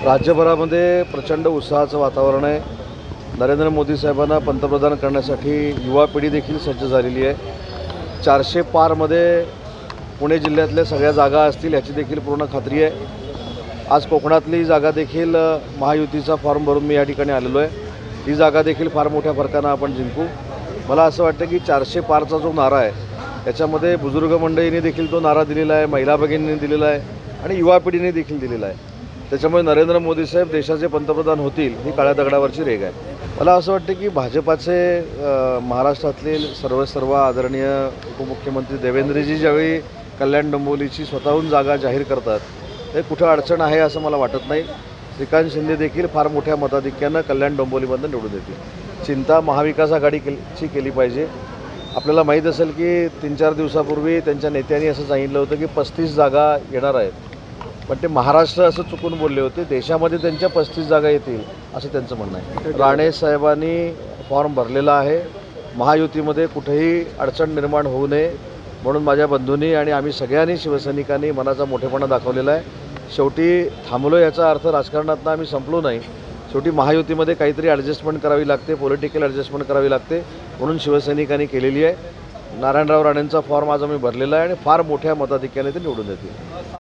राज्यभरामध्ये प्रचंड उत्साहाचं वातावरण आहे। नरेंद्र मोदी साहेबांना पंतप्रधान करण्यासाठी युवा पिढी देखील सज्ज झालेली आहे। 400 पारमध्ये पुणे जिल्ह्यातल्या सगळ्या जागा असतील याची देखील पूर्ण खात्री आहे। आज कोकणातली जागा देखील महायुतीचा फॉर्म भरून मी या ठिकाणी आलेलो आहे। ही जागा देखील फार मोठ्या फरकानं आपण जिंकू। मला असं वाटतं की 400 पारचा जो नारा आहे त्याच्यामध्ये बुजुर्ग मंडळींनी देखील तो नारा दिलेला आहे, महिला भगिनींनी दिलेला आहे आणि युवा पिढीने देखील दिलेला आहे। त्याच्यामुळे नरेंद्र मोदी साहेब देशाचे पंतप्रधान होतील ही काळ्या दगडावरची रेघ आहे। मला असं वाटतं की भाजपाचे महाराष्ट्रातले सर्व आदरणीय उपमुख्यमंत्री देवेंद्रजी ज्यावेळी कल्याण डोंबिवलीची स्वतःहून जागा जाहीर करतात ते कुठं अडचण आहे असं मला वाटत नाही। श्रीकांत शिंदे देखील फार मोठ्या मताधिक्यानं कल्याण डोंबिवलीमधून निवडून येतील। चिंता महाविकास आघाडीची केली पाहिजे। आपल्याला माहीत असेल की 3-4 दिवसापूर्वी त्यांच्या नेत्यांनी असं सांगितलं होतं की 35 जागा येणार आहेत, पण ते महाराष्ट्र असं चुकून बोलले होते। देशामध्ये त्यांच्या 35 जागा येतील असं त्यांचं म्हणणं आहे। राणे साहेबांनी फॉर्म भरलेला आहे। महायुतीमध्ये कुठेही अडचण निर्माण होऊ नये म्हणून माझ्या बंधूंनी आणि आम्ही सगळ्यांनी शिवसैनिकांनी मनाचा मोठेपणा दाखवलेला आहे। शेवटी थांबलो याचा अर्थ राजकारणातनं आम्ही संपलो नाही। शेवटी महायुतीमध्ये काहीतरी ॲडजस्टमेंट करावी लागते, पॉलिटिकल ॲडजस्टमेंट करावी लागते, म्हणून शिवसैनिकांनी केलेली आहे। नारायणराव राणेंचा फॉर्म आज आम्ही भरलेला आहे आणि फार मोठ्या मताधिक्याने ते निवडून येतील।